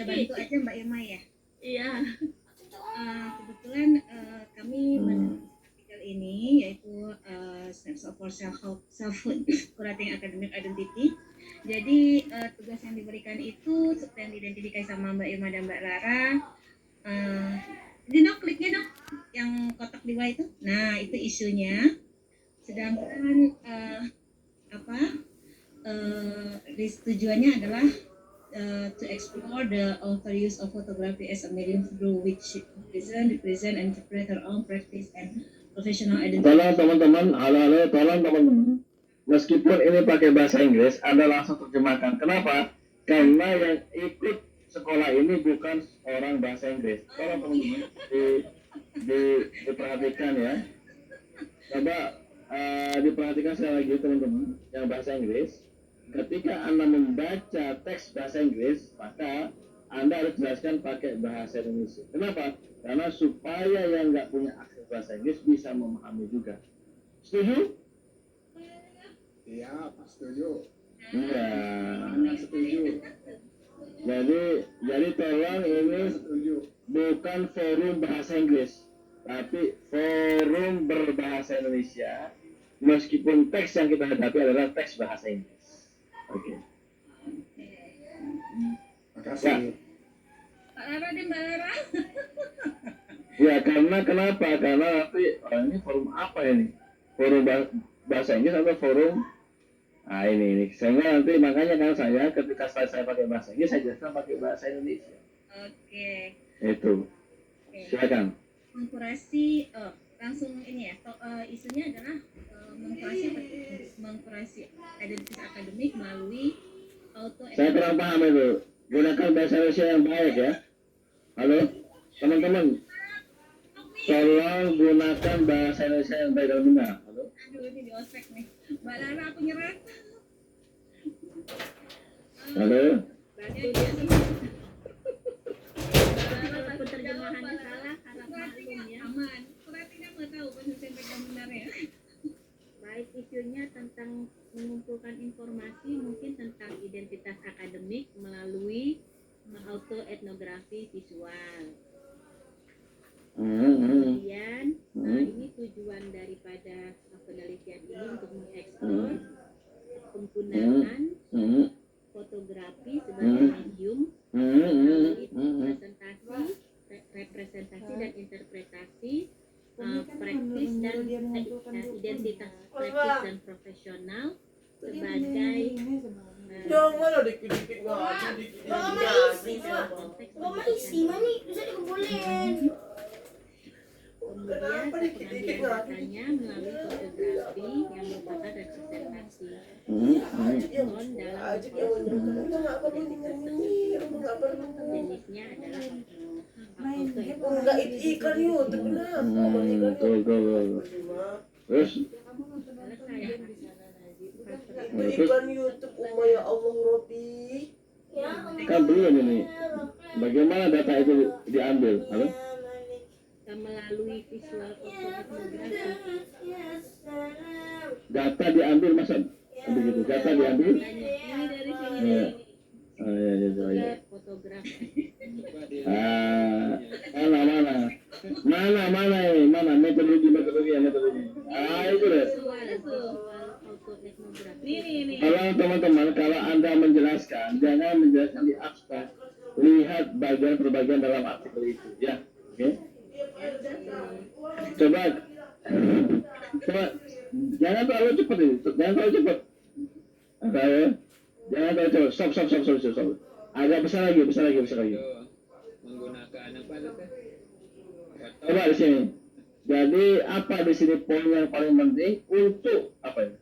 bantu aja Mbak Irma ya. Iya. Kebetulan kami artikel ini yaitu Steps for Self-Food Curating Academic Identity. Jadi tugas yang diberikan itu seperti yang diidentifikasi sama Mbak Irma dan Mbak Rara. Ini dong, kliknya dong yang kotak di bawah itu. Nah, itu isunya. Sedangkan tujuannya adalah to explore the author use of photography as a medium through which represent and interpret her own practice and professional identity. Tolong teman-teman, halo, tolong teman-teman. Meskipun ini pakai bahasa Inggris, Anda langsung terjemahkan. Kenapa? Karena yang ikut sekolah ini bukan orang bahasa Inggris. Tolong teman-teman diperhatikan ya. Coba diperhatikan sekali lagi teman-teman yang bahasa Inggris. Ketika Anda membaca teks bahasa Inggris, maka Anda harus jelaskan pakai bahasa Indonesia. Kenapa? Karena supaya yang nggak punya akses bahasa Inggris bisa memahami juga. Setuju? Iya, setuju. Iya. Setuju. Jadi tolong ini Setuju. bukan forum bahasa Inggris, tapi forum berbahasa Indonesia. Meskipun teks yang kita hadapi adalah teks bahasa Inggris. Oke. Makasih. Pak Lara dan Mbak Lara. Ya karena kenapa? Karena nanti ini forum apa ini? Forum bahasa Inggris atau forum? Nah ini. Sehingga nanti makanya kan saya ketika saya pakai bahasa Inggris, saya jelaskan pakai bahasa Indonesia. Oke. Itu. Silakan. Mengkurasi, langsung ini ya. Isunya adalah mengkurasi identitas akademik melalui Saya kurang paham itu. Gunakan bahasa Indonesia yang baik ya. Halo, teman-teman. Tolong gunakan bahasa Indonesia yang baik dan benar. Halo. Aduh, ini di ospek nih. Mbak Lara, aku nyerah. Halo. Penerjemahannya salah, harap maklum ya. Aman. Kuratinya nggak tahu penyusun yang benar ya. Baik, isunya tentang mengumpulkan informasi mungkin tentang identitas akademik melalui autoetnografi visual. Kemudian ini tujuan daripada penelitian ini untuk mengeksplor penggunaan fotografi sebagai medium melalui representasi dan interpretasi praktis dan identitas praktis dan profesional sebagai Jangan dikit-dikit ngaji, dikit-dikit ngaji. Bisa dikumpulin. Kemudian pengambilannya melalui fotografi yang merupakan representasi ikon dalam jenisnya adalah enggak ikan yuk, kenapa? Terus Ikan YouTube, ya Allah Robi. kan belum ini. Bagaimana data itu diambil? Halo? melalui visual fotografi. Data diambil masa begitu? Data diambil? Ini dari sini. Iya. Fotografi. Mana metodologi. Itu deh. Kalau teman-teman, kalau Anda menjelaskan, jangan menjelaskan di abstrak. Lihat bagian per bagian dalam artikel itu, ya. Oke. Coba, jangan terlalu cepat ini, jangan terlalu cepat. Jangan terlalu cepat. Stop. Agak besar lagi. Menggunakan apa itu? Coba di sini. Jadi apa di sini poin yang paling penting untuk apa ya?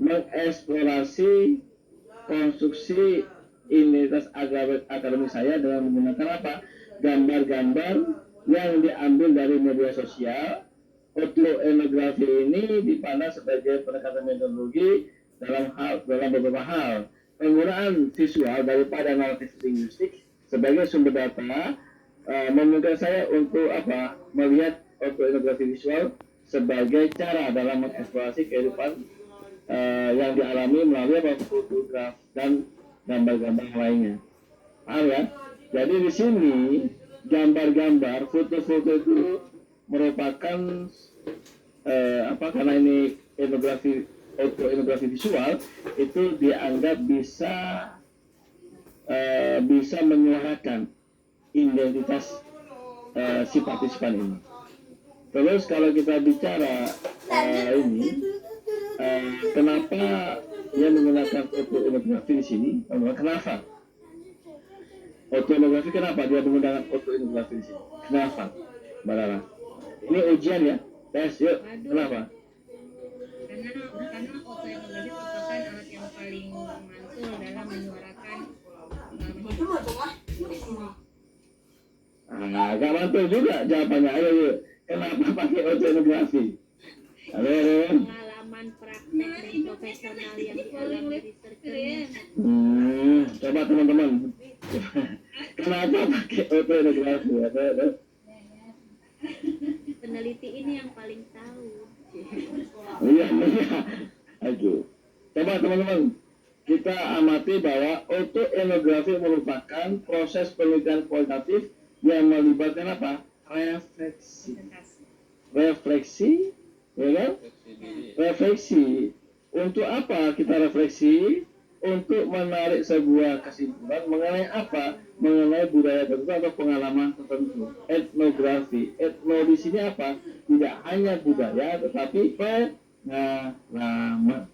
Mengeksplorasi konstruksi identitas akademik saya dengan menggunakan apa? Gambar-gambar yang diambil dari media sosial. Autoetnografi ini dipandang sebagai pendekatan metodologi dalam beberapa hal. Penggunaan visual daripada naratif linguistik sebagai sumber data memungkinkan saya untuk apa? Melihat autoetnografi visual sebagai cara dalam mengeksplorasi kehidupan yang dialami melalui fotograf dan gambar-gambar lainnya. Paham ya? Jadi di sini gambar-gambar, foto-foto itu merupakan karena ini etnografi visual itu dianggap bisa menyuarakan identitas si partisipan ini. Terus kalau kita bicara kenapa dia menggunakan etnografi di sini? Kenapa? Etnografi kenapa dia menggunakan etnografi di sini? Kenapa, Mbak Lala? Ini ujian ya, tes yuk. Kenapa? Karena otoetnografi merupakan alat yang paling mantul dalam menyuarakan Agak mantul juga jawabannya. Ayo yuk. Kenapa pakai otoetnografi? Halo. Pengalaman praktek dan profesional yang dialami researchernya. Coba teman-teman. Kenapa pakai otoetnografi? Peneliti ini yang paling tahu. Iya. Aduh. Coba teman-teman. Kita amati bahwa otoetnografi merupakan proses penelitian kualitatif yang melibatkan apa? Refleksi, ya kan? Refleksi. Untuk apa kita refleksi? Untuk menarik sebuah kesimpulan mengenai apa? Mengenai budaya tertentu atau pengalaman tertentu. Etnografi. Etno di sini apa? Tidak hanya budaya, tetapi pengalaman.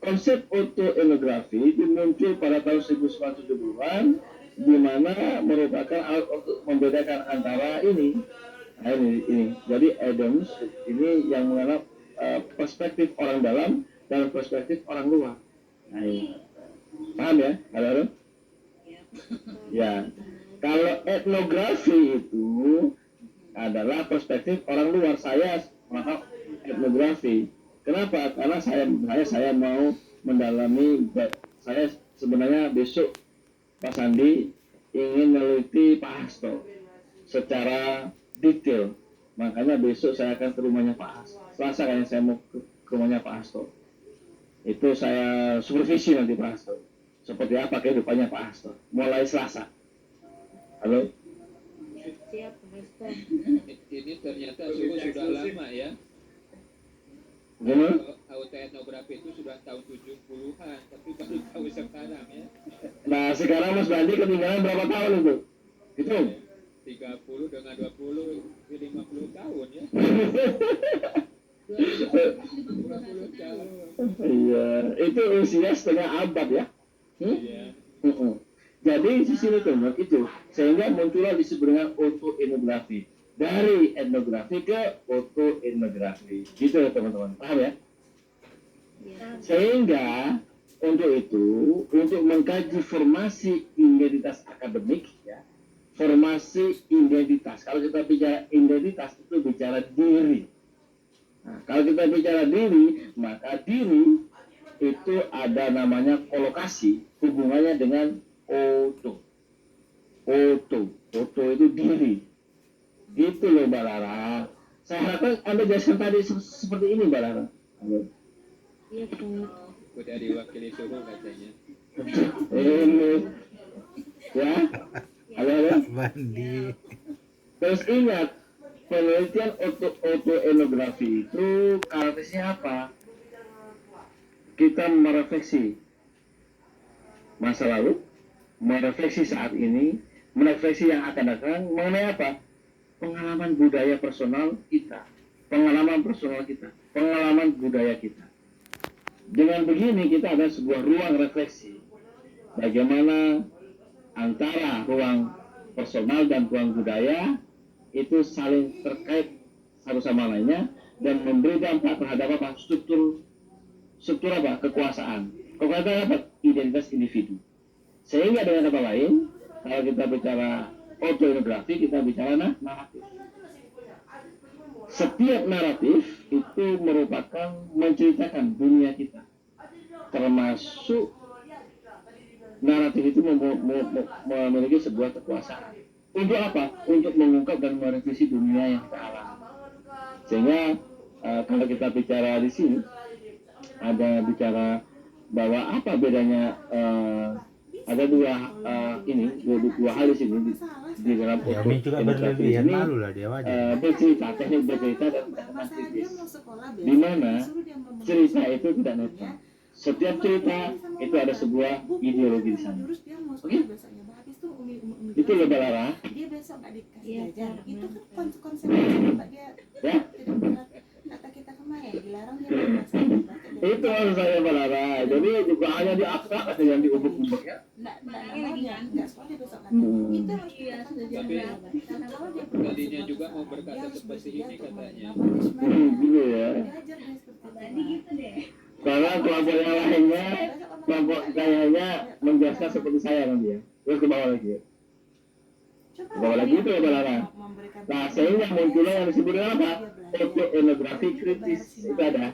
Konsep otoetnografi itu muncul pada tahun 1970-an, di mana merupakan alat untuk membedakan antara ini. Jadi Adams ini yang menganggap perspektif orang dalam dan perspektif orang luar. Nah, ini. Paham ya? Halo? Ya. Kalau etnografi itu adalah perspektif orang luar. Saya menganggap etnografi. Kenapa? Karena saya mau mendalami. Saya sebenarnya besok Pak Sandi ingin meneliti Pak Hasto secara detail. Makanya besok saya akan ke rumahnya Pak Hasto. Selasa kayaknya saya mau ke rumahnya Pak Hasto. Itu saya supervisi nanti Pak Hasto. Seperti apa kehidupannya Pak Hasto. Mulai Selasa. Halo? Siap, Pak Hasto. Ini ternyata sudah lama ya. Gimana? Otoetnografi itu sudah tahun 70-an, tapi baru tahu sekarang ya. Nah sekarang Mas Bandi ketinggalan berapa tahun itu? Itu? 30 dengan 20, 50 tahun ya. 50 tahun. Iya, itu usia setengah abad ya. Iya. Jadi di sini teman itu sehingga muncullah disebut dengan otoetnografi. Dari etnografi ke otoetnografi. Gitu ya teman-teman. Paham ya? Sehingga untuk itu, untuk mengkaji formasi identitas akademik ya. Formasi identitas. Kalau kita bicara identitas itu bicara diri. Nah, kalau kita bicara diri, maka diri itu ada namanya kolokasi, hubungannya dengan oto. Oto itu diri. Gitu loh Mbak Lara. Saya harapkan Anda jelaskan tadi seperti ini Mbak Lara. Iya, Pak. Udah diwakili suruh katanya. Ya. Halo. Bandi. Terus ingat, penelitian otoetnografi itu karakteristiknya apa? Kita merefleksi masa lalu, merefleksi saat ini, merefleksi yang akan datang, mengenai apa? Pengalaman budaya personal kita, pengalaman personal kita, pengalaman budaya kita. Dengan begini kita ada sebuah ruang refleksi. Bagaimana antara ruang personal dan ruang budaya itu saling terkait satu sama lainnya dan memberi dampak terhadap apa? Struktur apa? Kekuasaan. Kekuasaan apa? Identitas individu. Sehingga dengan kata lain, kalau kita bicara otoetnografi, kita bicara naratif. Setiap naratif itu merupakan menceritakan dunia kita, termasuk naratif itu memiliki sebuah kekuasaan. Untuk apa? Untuk mengungkap dan merevisi dunia yang kita alami. Sehingga kalau kita bicara di sini, ada bicara bahwa apa bedanya ada dua hal di sini di dalam Ya, Umi juga berlebihan, ini malu lah dia wajar. bercerita, teknik bercerita dan pendekatan kritis. Di mana cerita itu tidak netral. Setiap cerita itu ada sebuah ideologi di sana. Oke? Itu loh Balara. Dia besok nggak dikasih Iya, jajan. Kak. Itu kan konsep Pak dia Ya, tidak benar kata kita kemarin dilarang dia bermasalah. itu harus saya Balara. Jadi juga hanya di abstrak atau yang diubek-ubek ya. Nggak sekolah dia besok kan. Hmm. Itu harus Iya, kita sudah tanggung jam jawab. berapa? Karena kalau dia Tadinya juga mau berkata dia harus seperti bersedia ini untuk katanya. menerima punishment. Gitu ya. Diajar dia seperti Tadi itu. gitu deh. Karena kelompok yang lainnya, kelompok kayaknya membiasakan seperti saya nanti ya. Terus ke bawah lagi ya. Coba Ke bawah lagi itu ya Balara. memberikan Nah, sehingga munculnya yang disebut dengan apa? Autoetnografi kritis. Itu ada.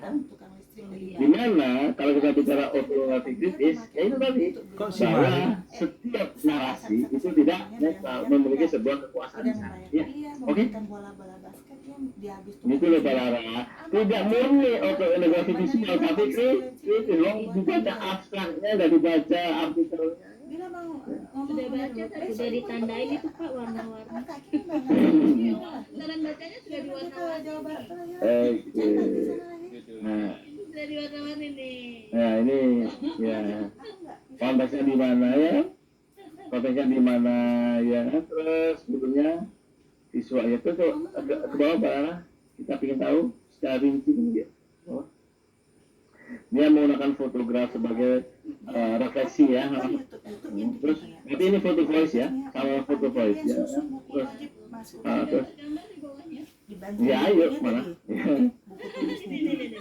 Di mana kalau kita bicara autoetnografi kritis, ya itu tadi Kok si bahwa Mari? setiap narasi itu tidak netral, memiliki sebuah kekuasaan di sana. Ya, oke? bola-bola basket yang dia habis Itu loh Balara. Tidak murni autoetnografi visual, tapi kritis loh. Dibaca abstraknya, dan dibaca artikelnya. Bila mau Sudah baca tadi, sudah ditandain itu Pak warna-warna. Saran bacanya sudah diwarna-warni. Jawa Barat tuh lagi. Oke. Gitu. Nah, Sudah diwarna-warni nih. nah ini ya konteksnya di mana ya? Konteksnya di mana ya? Terus sebetulnya visualnya itu ke bawah Balara. Kita ingin tahu secara rinci ya. Oh. Dia menggunakan fotograf sebagai refleksi ya. Terus tapi ini foto voice ya, sama foto voice ya. Terus terus Gambar di bawahnya. ya ayo mana? Buku tulisnya itu.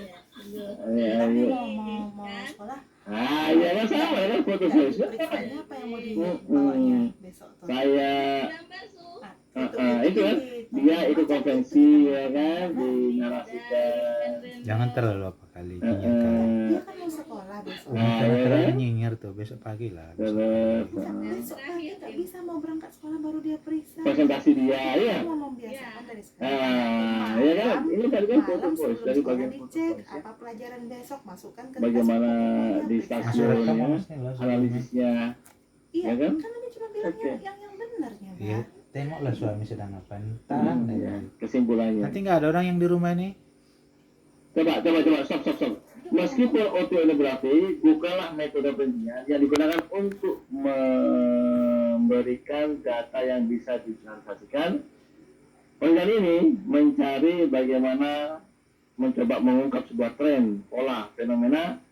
Ya Tapi ayo. mau sekolah Ah ya kan sama kan foto voice ya. periksanya apa yang mau dibawanya besok tuh. Saya Gambar su. itu kan dia itu konvensi ya kan dinarasikan. Jangan terlalu apa kali nyinyir kali. Dia kan mau sekolah besok. Nah, Jangan ya terlalu kan? nyinyir tuh, besok pagi lah. Terus Besok pagi nggak bisa mau berangkat sekolah baru dia periksa. presentasi dia ya. Dia mau membiasakan dari sekarang. Ah, ya kan? Ini tadi kan foto Malam voice sebelum dari sekolah bagian foto dicek voice ya. apa pelajaran besok masukkan ke Bagaimana tes. di Periksa. Masuk rekam stasiunnya, masnya lah. analisisnya. Iya, ya kan? kan dia cuma bilang Oke. yang benarnya, Iya, Pak. tengoklah suami sedang apa. Tahan Ya, aja. kesimpulannya. Nanti nggak ada orang yang di rumah ini. Coba, stop. Meskipun autoetnografi bukanlah metode penelitian yang digunakan untuk memberikan data yang bisa ditransaksikan, penelitian ini mencari bagaimana mencoba mengungkap sebuah tren, pola, fenomena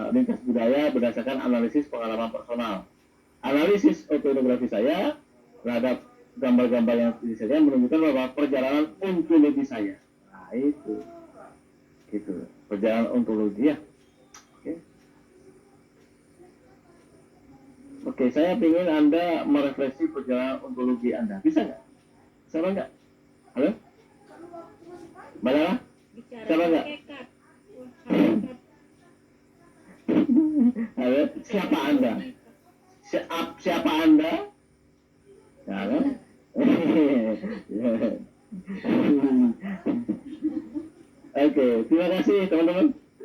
lintas budaya berdasarkan analisis pengalaman personal. Analisis autoetnografi saya terhadap gambar-gambar yang saya menunjukkan bahwa perjalanan ontologi saya. Nah itu. Gitu, perjalanan ontologi ya. Oke, saya ingin Anda merefleksi perjalanan ontologi Anda. Bisa nggak? Sama nggak? Halo? Balara? Bicara Siapa nggak? hakikat. Halo? Siapa Anda? Siapa Anda? Ya, kan? Oke, terima kasih teman-teman.